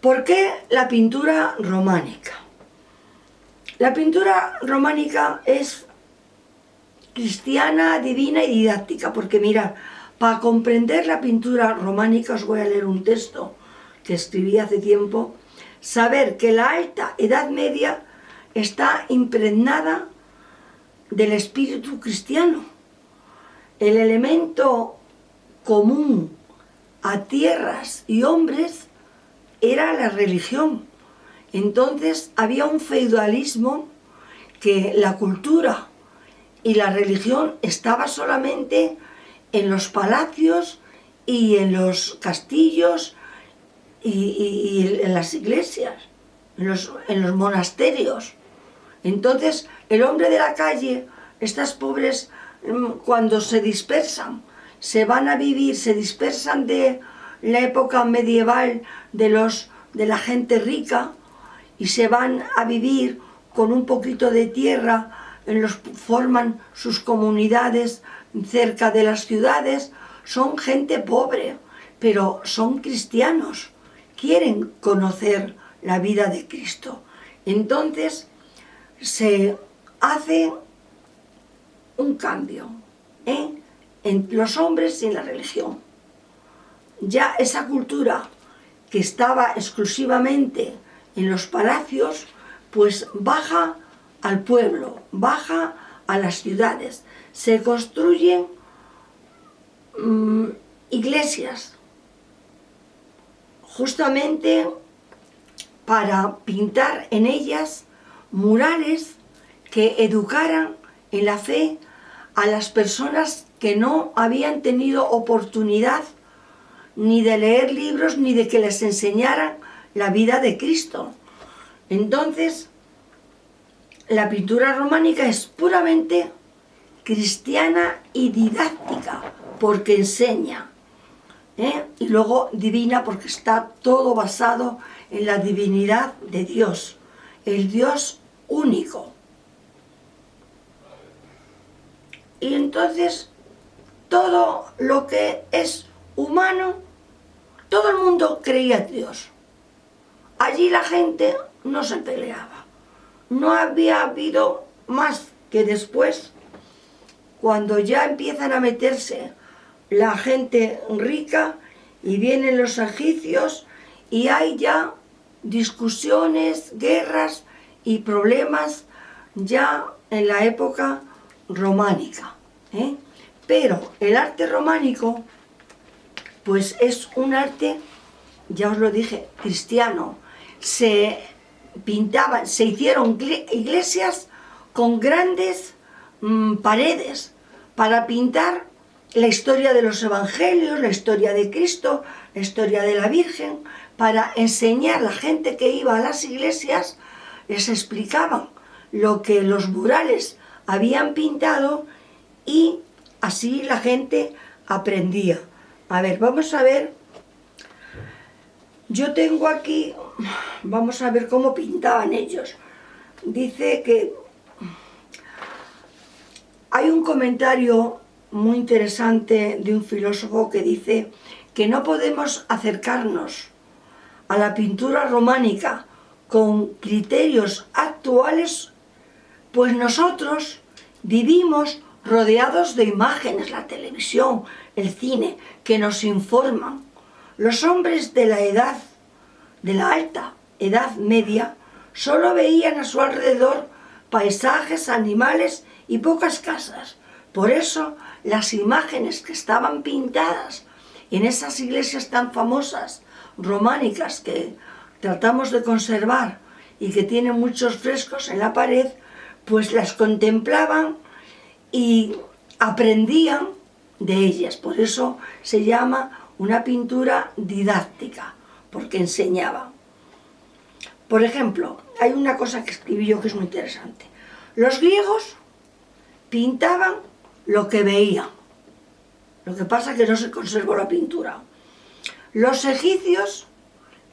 ¿Por qué la pintura románica? La pintura románica es cristiana, divina y didáctica, porque mirad, para comprender la pintura románica, os voy a leer un texto que escribí hace tiempo, saber que la alta Edad Media está impregnada del espíritu cristiano. El elemento común a tierras y hombres era la religión. Entonces había un feudalismo que la cultura y la religión estaba solamente en los palacios y en los castillos y en las iglesias, en los monasterios. Entonces el hombre de la calle, estas pobres, cuando se dispersan, se van a vivir, se dispersan de la época medieval de la gente rica y se van a vivir con un poquito de tierra, forman sus comunidades cerca de las ciudades, son gente pobre, pero son cristianos, quieren conocer la vida de Cristo. Entonces se hace un cambio en los hombres y en la religión. Ya esa cultura que estaba exclusivamente en los palacios, pues baja al pueblo, baja a las ciudades. Se construyen iglesias justamente para pintar en ellas murales que educaran en la fe a las personas que no habían tenido oportunidad ni de leer libros ni de que les enseñaran la vida de Cristo. Entonces, la pintura románica es puramente cristiana y didáctica, porque enseña, y luego divina, porque está todo basado en la divinidad de Dios, el Dios único. Y entonces, todo lo que es humano, todo el mundo creía en Dios. Allí la gente no se peleaba. No había habido más que después, cuando ya empiezan a meterse la gente rica y vienen los egipcios y hay ya discusiones, guerras y problemas ya en la época románica. Pero el arte románico pues es un arte, ya os lo dije, cristiano. Se pintaban, se hicieron iglesias con grandes paredes para pintar la historia de los evangelios, la historia de Cristo, la historia de la Virgen, para enseñar a la gente que iba a las iglesias, les explicaban lo que los murales habían pintado y así la gente aprendía. A ver, vamos a ver. Yo tengo aquí, vamos a ver cómo pintaban ellos. Dice que hay un comentario muy interesante de un filósofo que dice que no podemos acercarnos a la pintura románica con criterios actuales, pues nosotros vivimos rodeados de imágenes, la televisión, el cine, que nos informan. Los hombres de la alta Edad Media, solo veían a su alrededor paisajes, animales y pocas casas. Por eso, las imágenes que estaban pintadas en esas iglesias tan famosas, románicas, que tratamos de conservar y que tienen muchos frescos en la pared, pues las contemplaban y aprendían de ellas. Por eso se llama una pintura didáctica, porque enseñaba. Por ejemplo, hay una cosa que escribí yo que es muy interesante. Los griegos pintaban lo que veían. Lo que pasa es que no se conservó la pintura. Los egipcios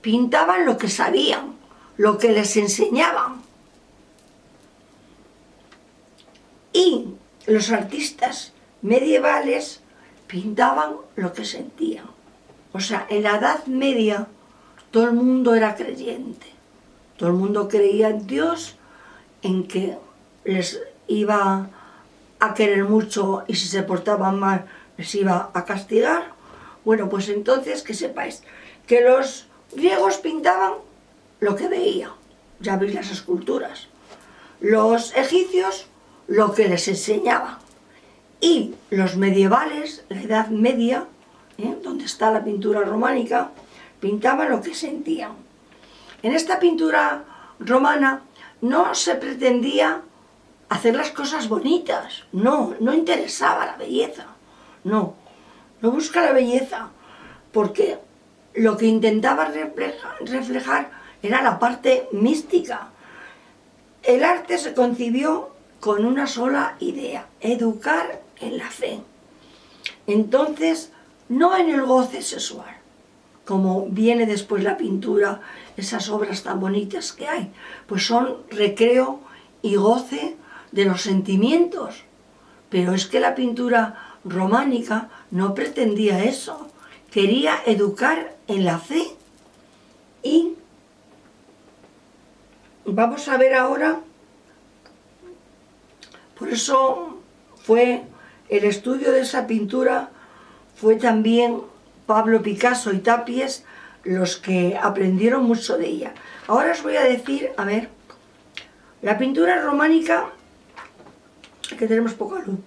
pintaban lo que sabían, lo que les enseñaban. Y los artistas medievales pintaban lo que sentían. O sea, en la Edad Media todo el mundo era creyente. Todo el mundo creía en Dios, en que les iba a querer mucho y si se portaban mal les iba a castigar. Bueno, pues entonces que sepáis que los griegos pintaban lo que veían, ya veis las esculturas. Los egipcios lo que les enseñaban. Y los medievales, la Edad Media, donde está la pintura románica, pintaban lo que sentían. En esta pintura romana no se pretendía hacer las cosas bonitas, no interesaba la belleza, no busca la belleza, porque lo que intentaba reflejar era la parte mística. El arte se concibió con una sola idea: educar en la fe. Entonces, no en el goce sexual, como viene después la pintura, esas obras tan bonitas que hay, pues son recreo y goce de los sentimientos. Pero es que la pintura románica no pretendía eso, quería educar en la fe. Y vamos a ver ahora, por eso fue el estudio de esa pintura, fue también Pablo Picasso y Tapies los que aprendieron mucho de ella. Ahora os voy a decir, a ver, la pintura románica, que tenemos poca luz,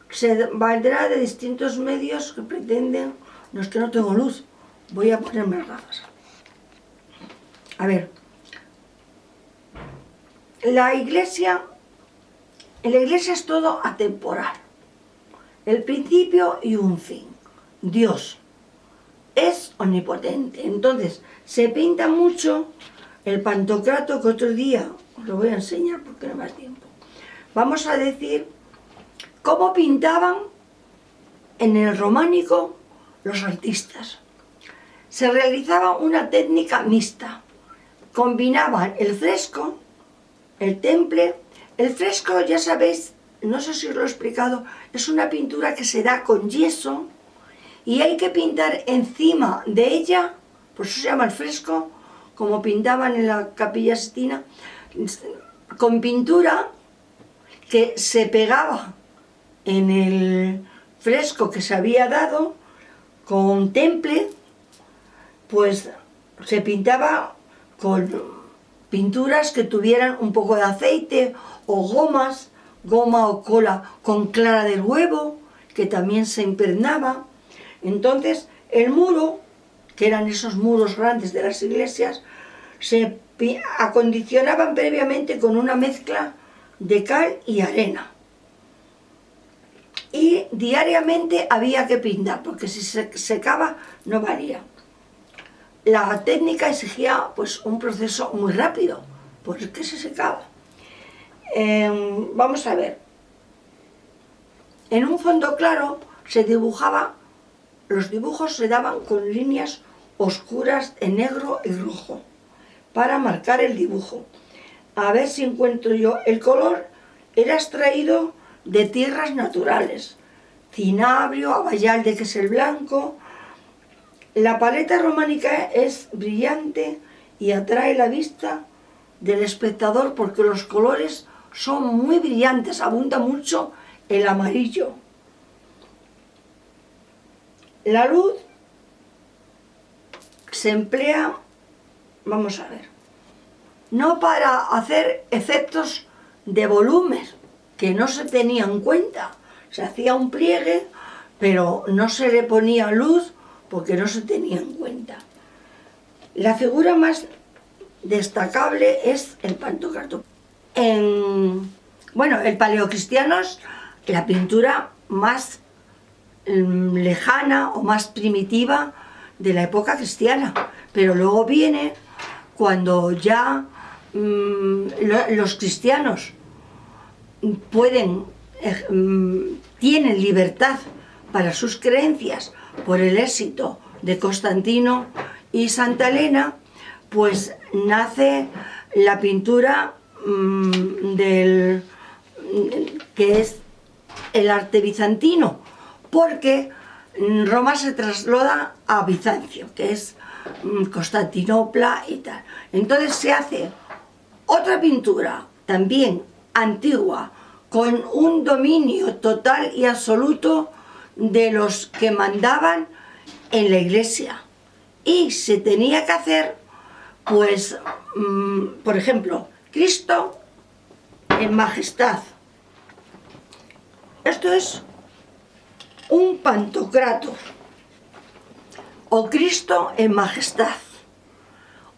se valdrá de distintos medios que pretenden, no es que no tengo luz, voy a ponerme las gafas. A ver, en la iglesia es todo atemporal, el principio y un fin. Dios es omnipotente, entonces se pinta mucho el Pantocrator, que otro día os lo voy a enseñar porque no me da tiempo. Vamos a decir cómo pintaban en el románico los artistas. Se realizaba una técnica mixta. Combinaban el fresco, el temple. El fresco, ya sabéis, no sé si os lo he explicado, es una pintura que se da con yeso y hay que pintar encima de ella, por eso se llama el fresco, como pintaban en la Capilla Sixtina, con pintura que se pegaba en el fresco que se había dado, con temple, pues se pintaba con pinturas que tuvieran un poco de aceite o gomas, goma o cola con clara del huevo, que también se impregnaba. Entonces el muro, que eran esos muros grandes de las iglesias, se acondicionaban previamente con una mezcla de cal y arena. Y diariamente había que pintar, porque si se secaba no valía. La técnica exigía pues un proceso muy rápido, porque se secaba. Vamos a ver. En un fondo claro se dibujaba, los dibujos se daban con líneas oscuras en negro y rojo, para marcar el dibujo. A ver si encuentro yo. El color era extraído de tierras naturales, cinabrio, abayalde, que es el blanco. La paleta románica es brillante y atrae la vista del espectador porque los colores son muy brillantes, abunda mucho el amarillo. La luz se emplea, vamos a ver, no para hacer efectos de volumen, que no se tenía en cuenta. Se hacía un pliegue, pero no se le ponía luz porque no se tenía en cuenta. La figura más destacable es el Pantocrator. Bueno, el paleocristiano es la pintura más lejana o más primitiva de la época cristiana, pero luego viene cuando ya los cristianos tienen libertad para sus creencias por el éxito de Constantino y Santa Elena, pues nace la pintura que es el arte bizantino, porque Roma se traslada a Bizancio, que es Constantinopla y tal. Entonces se hace otra pintura, también antigua, con un dominio total y absoluto de los que mandaban en la iglesia. Y se tenía que hacer, pues, por ejemplo, Cristo en majestad. Esto es un Pantocrátor, o Cristo en majestad.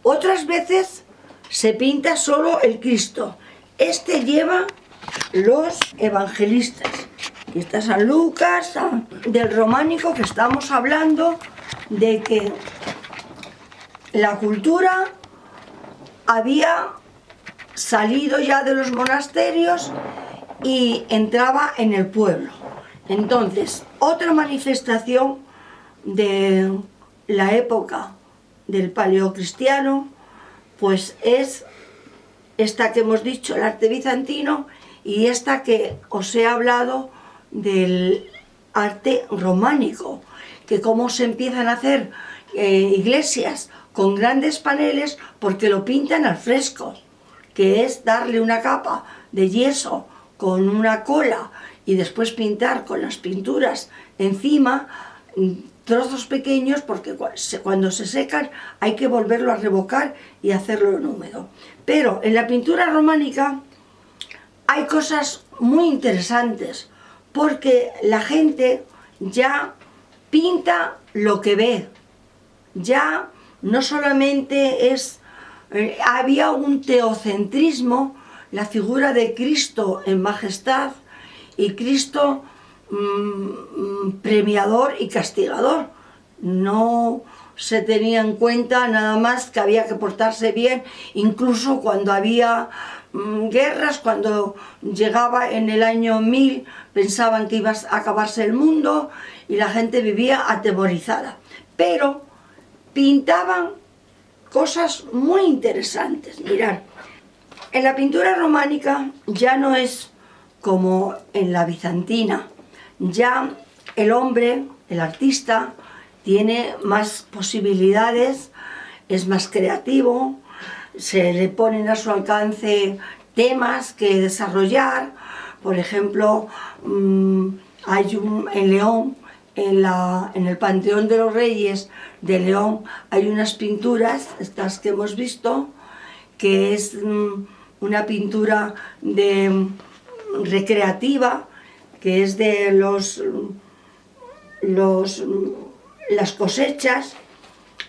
Otras veces se pinta solo el Cristo. Este lleva los evangelistas. Aquí está San Lucas, del románico, que estamos hablando de que la cultura había salido ya de los monasterios y entraba en el pueblo. Entonces, otra manifestación de la época del paleocristiano, pues es esta que hemos dicho, el arte bizantino, y esta que os he hablado del arte románico, que cómo se empiezan a hacer iglesias con grandes paneles porque lo pintan al fresco, que es darle una capa de yeso con una cola y después pintar con las pinturas encima trozos pequeños, porque cuando se secan hay que volverlo a revocar y hacerlo en húmedo. Pero en la pintura románica hay cosas muy interesantes, porque la gente ya pinta lo que ve, ya no solamente es... había un teocentrismo, la figura de Cristo en majestad y Cristo premiador y castigador. No se tenía en cuenta nada más que había que portarse bien, incluso cuando había guerras, cuando llegaba en el año 1000 pensaban que iba a acabarse el mundo y la gente vivía atemorizada. Pero pintaban cosas muy interesantes. Mirad, en la pintura románica ya no es como en la bizantina. Ya el hombre, el artista, tiene más posibilidades, es más creativo, se le ponen a su alcance temas que desarrollar. Por ejemplo, hay en León, en el Panteón de los Reyes de León, hay unas pinturas, estas que hemos visto, que es una pintura recreativa, que es de las cosechas,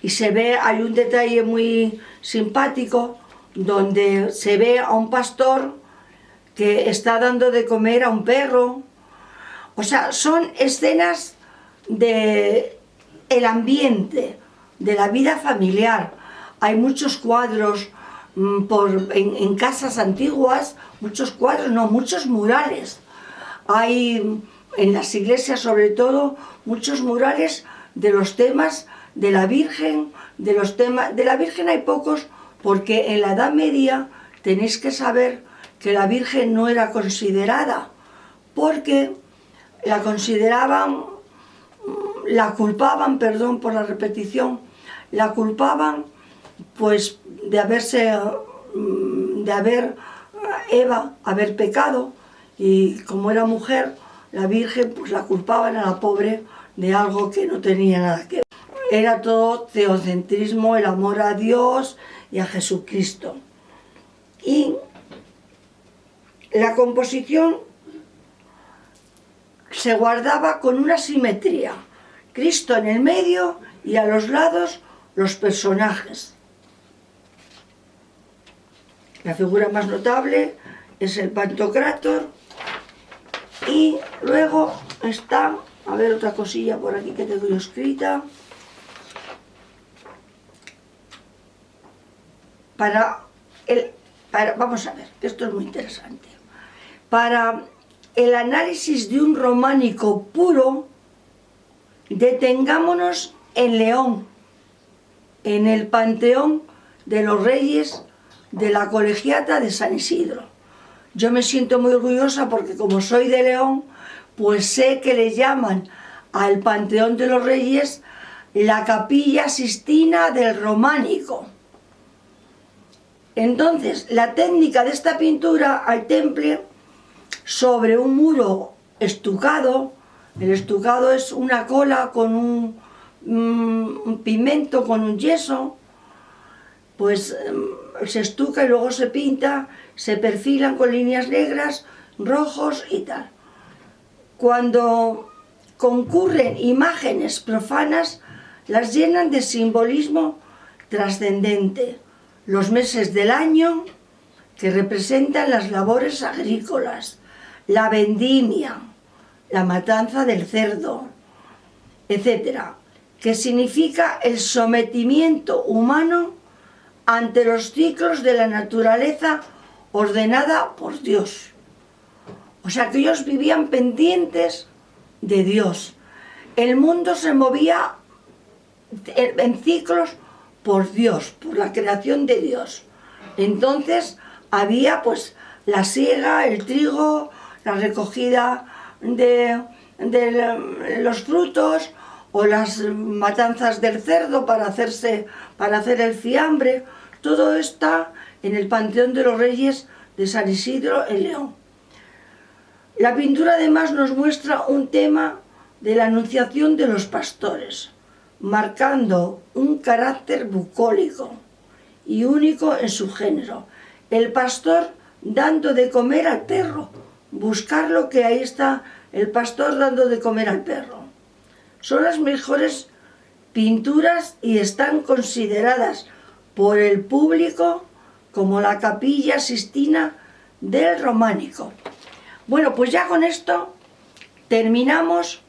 y se ve, hay un detalle muy simpático donde se ve a un pastor que está dando de comer a un perro. O sea, son escenas del ambiente, de la vida familiar. Hay muchos cuadros en casas antiguas, muchos cuadros, no, muchos murales. Hay en las iglesias, sobre todo, muchos murales de los temas de la Virgen. De la Virgen hay pocos, porque en la Edad Media tenéis que saber que la Virgen no era considerada, porque la consideraban, la culpaban, perdón por la repetición, la culpaban pues de haber pecado, y como era mujer, la Virgen pues la culpaban a la pobre de algo que no tenía nada que ver. Era todo teocentrismo, el amor a Dios y a Jesucristo. Y la composición se guardaba con una simetría. Cristo en el medio y a los lados los personajes. La figura más notable es el Pantocrátor. Y luego está, a ver, otra cosilla por aquí que tengo yo escrita. Vamos a ver, esto es muy interesante. Para el análisis de un románico puro, detengámonos en León, en el Panteón de los Reyes de la Colegiata de San Isidro. Yo me siento muy orgullosa porque como soy de León, pues sé que le llaman al Panteón de los Reyes la Capilla Sixtina del románico. Entonces, la técnica de esta pintura al temple sobre un muro estucado, el estucado es una cola con un pigmento, con un yeso, pues se estuca y luego se pinta, se perfilan con líneas negras, rojos y tal. Cuando concurren imágenes profanas, las llenan de simbolismo trascendente. Los meses del año, que representan las labores agrícolas, la vendimia, la matanza del cerdo, etc., que significa el sometimiento humano ante los ciclos de la naturaleza ordenada por Dios. O sea, que ellos vivían pendientes de Dios. El mundo se movía en ciclos por Dios, por la creación de Dios. Entonces había pues la siega, el trigo, la recogida de los frutos o las matanzas del cerdo para hacer el fiambre. Todo está en el Panteón de los Reyes de San Isidro en León. La pintura además nos muestra un tema de la anunciación de los pastores, marcando un carácter bucólico y único en su género. El pastor dando de comer al perro. Buscarlo, que ahí está el pastor dando de comer al perro. Son las mejores pinturas y están consideradas por el público como la Capilla Sixtina del románico. Bueno, pues ya con esto terminamos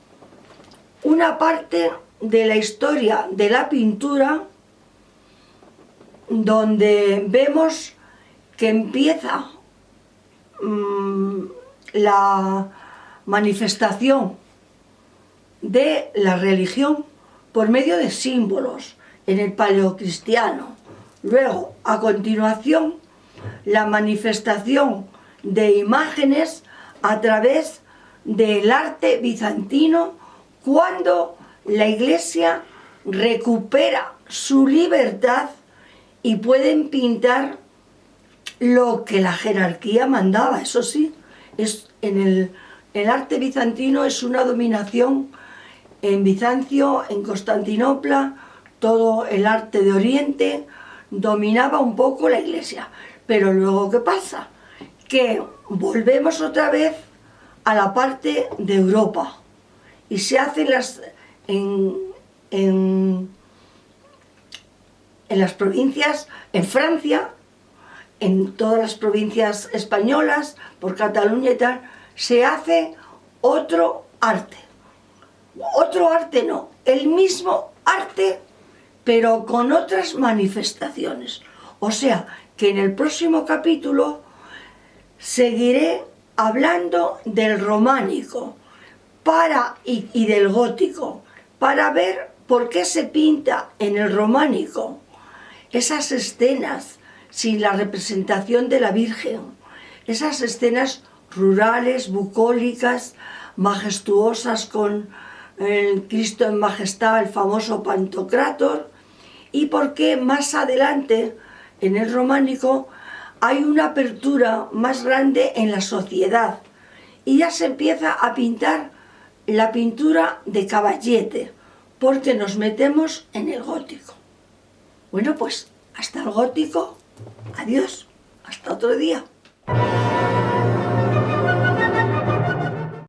una parte de la historia de la pintura, donde vemos que empieza la manifestación de la religión por medio de símbolos en el paleocristiano. Luego, a continuación, la manifestación de imágenes a través del arte bizantino, cuando la Iglesia recupera su libertad y pueden pintar lo que la jerarquía mandaba. Eso sí, el arte bizantino es una dominación en Bizancio, en Constantinopla, todo el arte de Oriente dominaba un poco la Iglesia. Pero luego, ¿qué pasa? Que volvemos otra vez a la parte de Europa y se hacen en las provincias, en Francia, en todas las provincias españolas, por Cataluña y tal, se hace otro arte. Otro arte no, el mismo arte, pero con otras manifestaciones. O sea, que en el próximo capítulo seguiré hablando del románico y del gótico, para ver por qué se pinta en el románico esas escenas sin la representación de la Virgen, esas escenas rurales, bucólicas, majestuosas, con el Cristo en majestad, el famoso Pantocrátor, y por qué más adelante en el románico hay una apertura más grande en la sociedad y ya se empieza a pintar la pintura de caballete, porque nos metemos en el gótico. Bueno, pues hasta el gótico, adiós, hasta otro día.